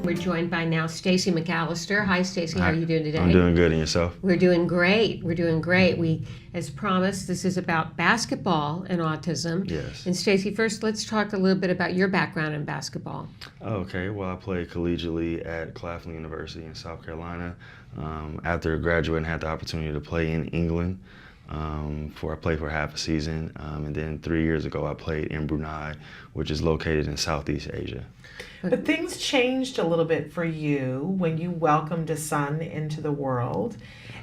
We're joined by now Stacy McAlister. Hi, Stacy. How are you doing today? I'm doing good. And yourself? We're doing great. We're doing great. We, as promised, this is about basketball and autism. Yes. And Stacy, first, let's talk a little bit about your background in basketball. Okay. Well, I played collegially at Claflin University in South Carolina. After graduating, I had the opportunity to play in England. I played for half a season, and then 3 years ago I played in Brunei, which is located in Southeast Asia. But things changed a little bit for you when you welcomed a son into the world.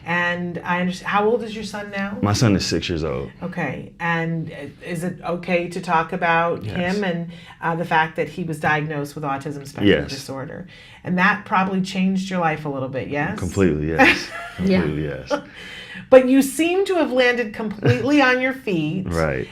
And I understand, how old is your son now? My son is 6 years old. Okay, and is it okay to talk about him and the fact that he was diagnosed with autism spectrum disorder? And that probably changed your life a little bit, yes? Completely, yes. Completely, yes. But you seem to have landed completely on your feet. Right.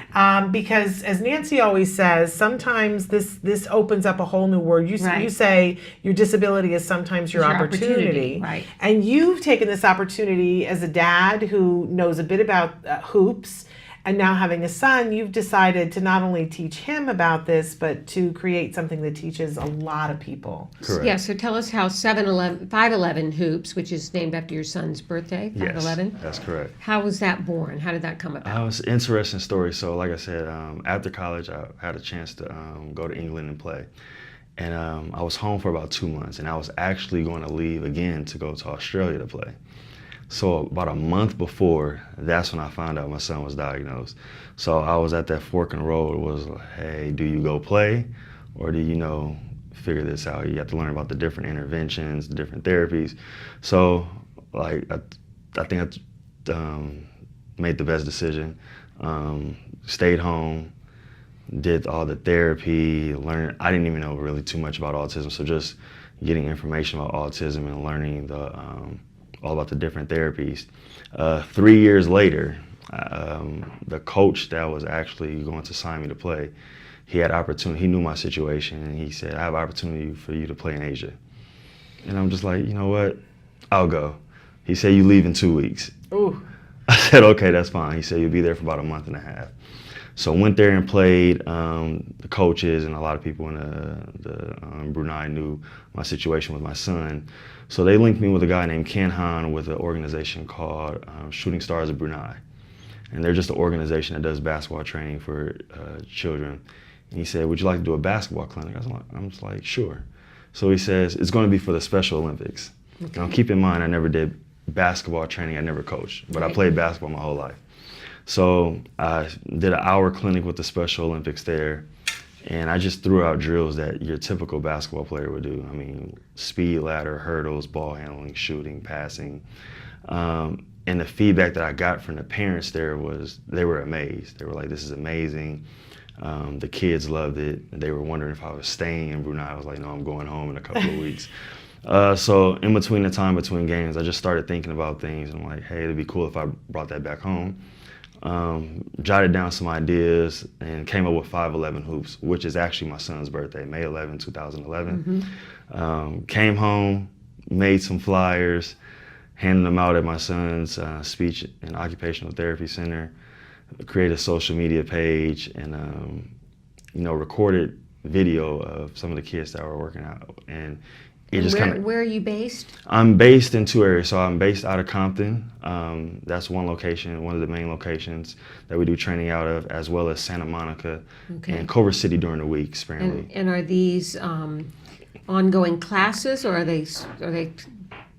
Because as Nancy always says, sometimes this opens up a whole new world. You say your disability is sometimes your opportunity. Right. And you've taken this opportunity as a dad who knows a bit about hoops, and now having a son, you've decided to not only teach him about this, but to create something that teaches a lot of people. Correct. Yeah, so tell us how 511 Hoops, which is named after your son's birthday, 511. Yes, that's correct. How was that born? How did that come about? It was an interesting story. So like I said, after college, I had a chance to go to England and play. And I was home for about 2 months, and I was actually going to leave again to go to Australia to play. So about a month before, that's when I found out my son was diagnosed. So I was at that fork in the road. It was like, hey, do you go play, or do you, figure this out? You have to learn about the different interventions, the different therapies. So like, I think I made the best decision. Stayed home, did all the therapy, learned. I didn't even know really too much about autism, so just getting information about autism and learning all about the different therapies. 3 years later, the coach that was actually going to sign me to play, he had opportunity. He knew my situation, and he said, "I have opportunity for you to play in Asia." And I'm just like, you know what? I'll go. He said, "You leave in 2 weeks." Ooh. I said, "Okay, that's fine." He said, "You'll be there for about a month and a half." So went there and played. The coaches and a lot of people in Brunei knew my situation with my son. So they linked me with a guy named Ken Han with an organization called Shooting Stars of Brunei. And they're just an organization that does basketball training for children. And he said, "Would you like to do a basketball clinic?" I'm just like, "Sure." So he says, "It's going to be for the Special Olympics." Okay. Now keep in mind, I never did basketball training, I never coached, but I played basketball my whole life. So I did an hour clinic with the Special Olympics there, and I just threw out drills that your typical basketball player would do. I mean, speed ladder, hurdles, ball handling, shooting, passing. And the feedback that I got from the parents there was, they were amazed. They were like, "This is amazing." The kids loved it. They were wondering if I was staying in Brunei. I was like, "No, I'm going home in a couple of weeks." So in between games, I just started thinking about things, and I'm like, hey, it'd be cool if I brought that back home. Jotted down some ideas and came up with 511 Hoops, which is actually my son's birthday, May 11, 2011. Came home, made some flyers, handed them out at my son's speech and occupational therapy center, created a social media page, and recorded video of some of the kids that were working out. And where are you based? I'm based in 2 areas. So I'm based out of Compton. That's one location, one of the main locations that we do training out of, as well as Santa Monica and Culver City during the week, sparingly. And are these ongoing classes, or are they?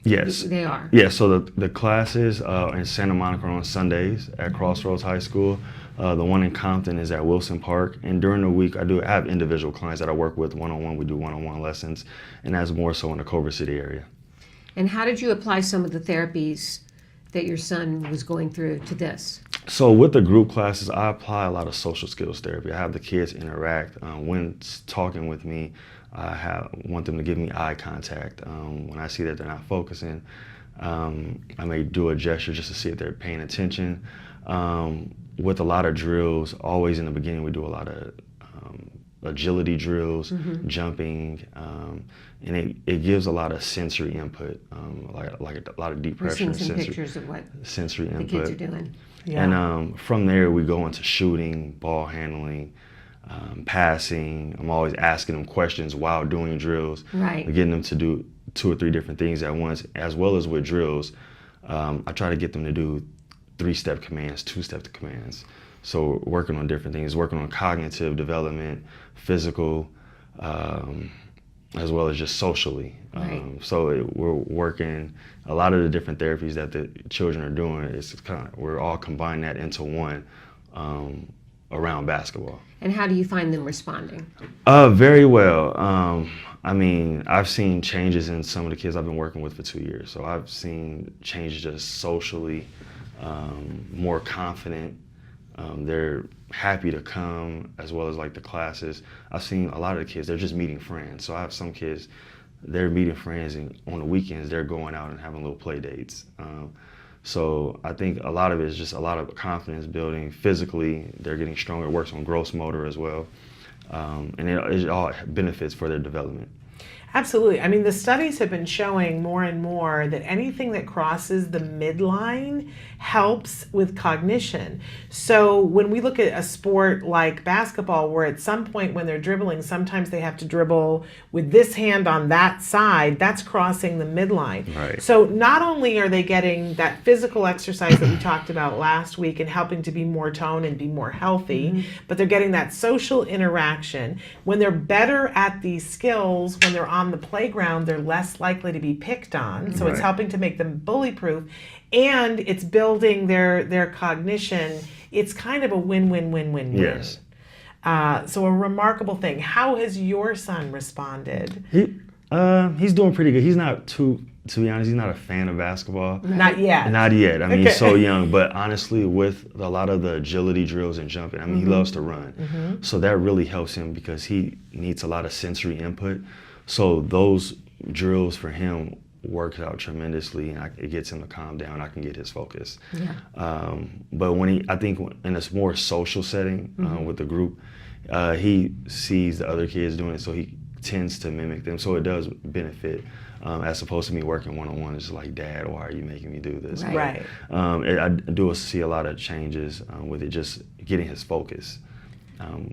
Yes. They are. Yeah, so the classes in Santa Monica are on Sundays at Crossroads High School. The one in Compton is at Wilson Park. And during the week, I have individual clients that I work with one-on-one. We do one-on-one lessons, and that's more so in the Culver City area. And how did you apply some of the therapies that your son was going through to this? So with the group classes, I apply a lot of social skills therapy. I have the kids interact. When talking with me, I want them to give me eye contact. When I see that they're not focusing, I may do a gesture just to see if they're paying attention. With a lot of drills, always in the beginning, we do a lot of agility drills, jumping, and it gives a lot of sensory input, like a lot of deep pressure. We're seeing some pictures of what sensory the input. kids are doing. Yeah. And from there, we go into shooting, ball handling, passing. I'm always asking them questions while doing drills, Right. getting them to do 2 or 3 different things at once, as well as with drills. I try to get them to do 3-step commands, 2-step commands. So working on different things, working on cognitive development, physical, as well as just socially. Right. We're working a lot of the different therapies that the children are doing. We're all combining that into one around basketball. And how do you find them responding? Very well. I mean, I've seen changes in some of the kids I've been working with for 2 years. So I've seen changes just socially, more confident. They're happy to come, as well as like the classes. I've seen a lot of the kids, they're just meeting friends. So I have some kids, they're meeting friends, and on the weekends they're going out and having little play dates. So I think a lot of it is just a lot of confidence building. Physically, they're getting stronger. It works on gross motor as well. And it all benefits for their development. Absolutely. I mean, the studies have been showing more and more that anything that crosses the midline helps with cognition. So when we look at a sport like basketball, where at some point when they're dribbling, sometimes they have to dribble with this hand on that side, that's crossing the midline. Right. So not only are they getting that physical exercise that we talked about last week and helping to be more toned and be more healthy, but they're getting that social interaction. When they're better at these skills, when they're on the playground, they're less likely to be picked on. So it's Right. helping to make them bully proof, and it's building their cognition. It's kind of a win-win-win-win-win. Yes. So a remarkable thing. How has your son responded? He's doing pretty good. He's not to be honest, he's not a fan of basketball. Not yet. Not yet. I mean, Okay. he's so young. But honestly, with a lot of the agility drills and jumping, I mean, he loves to run. So that really helps him because he needs a lot of sensory input. So those drills for him works out tremendously, and it gets him to calm down. I can get his focus. Yeah. But I think in a more social setting with the group, he sees the other kids doing it, so he tends to mimic them. So it does benefit, as opposed to me working one-on-one. It's like, Dad, why are you making me do this? Right. Right. I do see a lot of changes with it, just getting his focus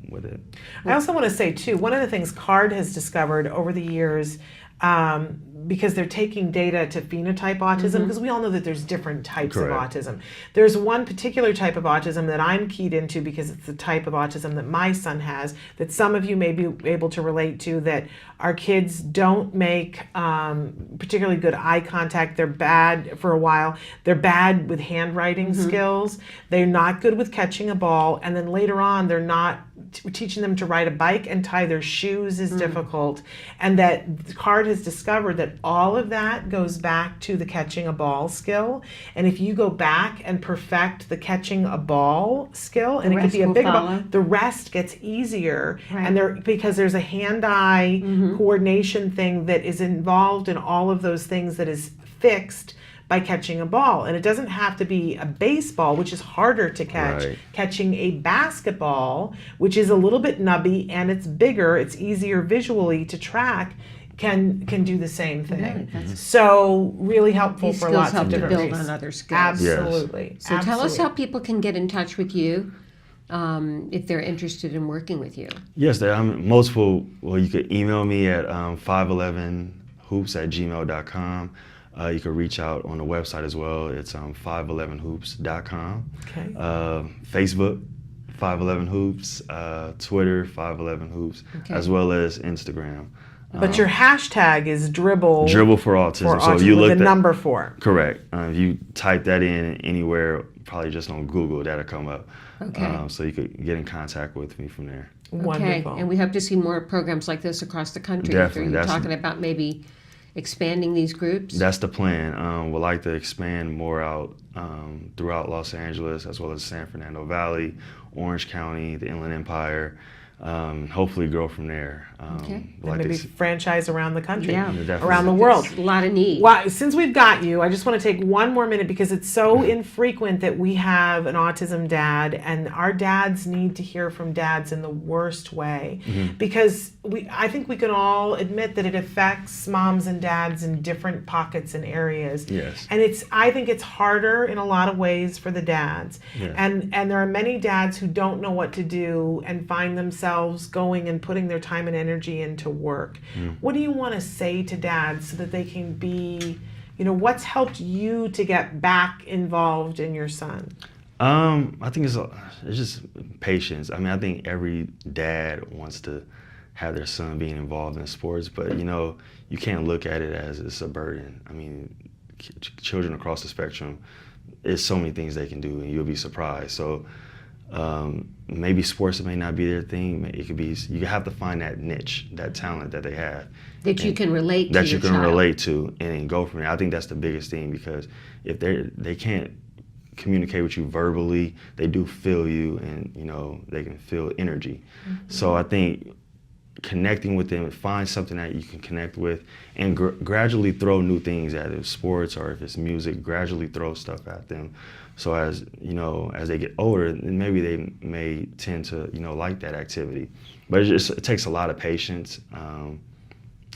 with it. I also want to say, too, one of the things CARD has discovered over the years, because they're taking data to phenotype autism, because we all know that there's different types Correct. of autism. There's one particular type of autism that I'm keyed into because it's the type of autism that my son has, that some of you may be able to relate to, that our kids don't make particularly good eye contact. They're bad for a while. They're bad with handwriting skills. They're not good with catching a ball. And then later on, they're not teaching them to ride a bike and tie their shoes is difficult. And that CARD has discovered that all of that goes back to the catching a ball skill. And if you go back and perfect the catching a ball skill, and it could rest be a will big follow. ball, the rest gets easier. Right. And because there's a hand-eye coordination thing that is involved in all of those things that is fixed by catching a ball. And it doesn't have to be a baseball, which is harder to catch. Right. Catching a basketball, which is a little bit nubby and it's bigger, it's easier visually to track, can do the same thing. Right, that's- So really helpful These for skills lots help of to different build ways. on other skills. Absolutely. So tell us Absolutely. how people can get in touch with you if they're interested in working with you. Yes, there are multiple. Well, you could email me at 511hoops@gmail.com. You can reach out on the website as well. It's 511hoops.com. Okay. Facebook, 511hoops. Twitter, 511hoops, Okay. as well as Instagram. But your hashtag is Dribble, Dribble for autism. for So autism if you with look the at number 4. correct, if you type that in anywhere, probably just on Google, that'll come up. Okay. So you could get in contact with me from there. Wonderful. Okay, and we hope to see more programs like this across the country. Definitely, Are you that's- talking about maybe expanding these groups? That's the plan. We'd like to expand more out throughout Los Angeles, as well as San Fernando Valley, Orange County, the Inland Empire. Hopefully grow from there. Okay. We'd And like maybe to franchise around the country, Yeah. definitely. around the world. There's a lot of need. Well, since we've got you, I just want to take one more minute because it's so infrequent that we have an autism dad, and our dads need to hear from dads in the worst way, because I think we can all admit that it affects moms and dads in different pockets and areas. Yes. And I think it's harder in a lot of ways for the dads. Yeah. And there are many dads who don't know what to do and find themselves themselves going and putting their time and energy into work. What do you want to say to dads so that they can be, what's helped you to get back involved in your son? I think it's just patience. I mean, I think every dad wants to have their son being involved in sports, but you can't look at it as it's a burden. I mean, children across the spectrum, there's so many things they can do, and you'll be surprised. So maybe sports may not be their thing. It could be, you have to find that niche, that talent that they have. That you can relate to that your you can child. relate to, and go from there. I think that's the biggest thing, because if they can't communicate with you verbally, they do feel you, and they can feel energy. So I think connecting with them, find something that you can connect with, and gradually throw new things at it. Sports, or if it's music, gradually throw stuff at them. So as they get older, then maybe they may tend to like that activity. But it takes a lot of patience.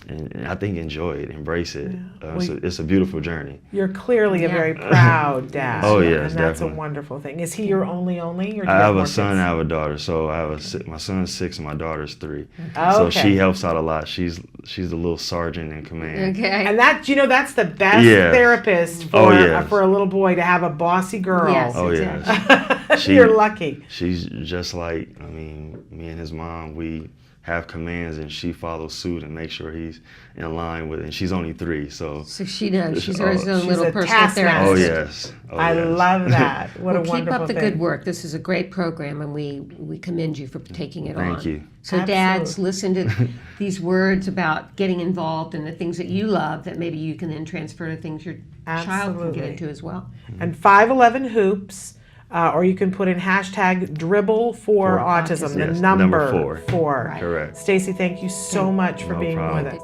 And I think enjoy it, embrace it. It's a beautiful journy. You're clearly a very proud dad. Oh, yes, and that's definitely. a wonderful thing. Is he your only, or do you I have more a son kids? and I have a daughter. So I have my son's 6 and my daughter's 3. Oh, so okay. she helps out a lot. She's the little sergeant in command. Okay. And that's the best Yeah. therapist Oh, for yes. for a little boy, to have a bossy girl. Yes. Oh yes. You're lucky. She's just like, me and his mom, we have commands, and she follows suit and makes sure he's in line with it. And she's only 3, so. So she knows. She's her Oh, own she's little a personal taskmaster. Oh therapist. yes. Oh, I yes. love that. What Well, a wonderful keep up the thing. good work. This is a great program, and we commend you for taking it on. Thank you. So dads, listen to these words about getting involved in the things that you love, that maybe you can then transfer to things your child can Absolutely. get into as well. And 511 hoops. Or you can put in hashtag Dribble for autism, autism. the Yes, number number 4. 4. Right. Correct. Stacy, thank you so much for No being problem. with us.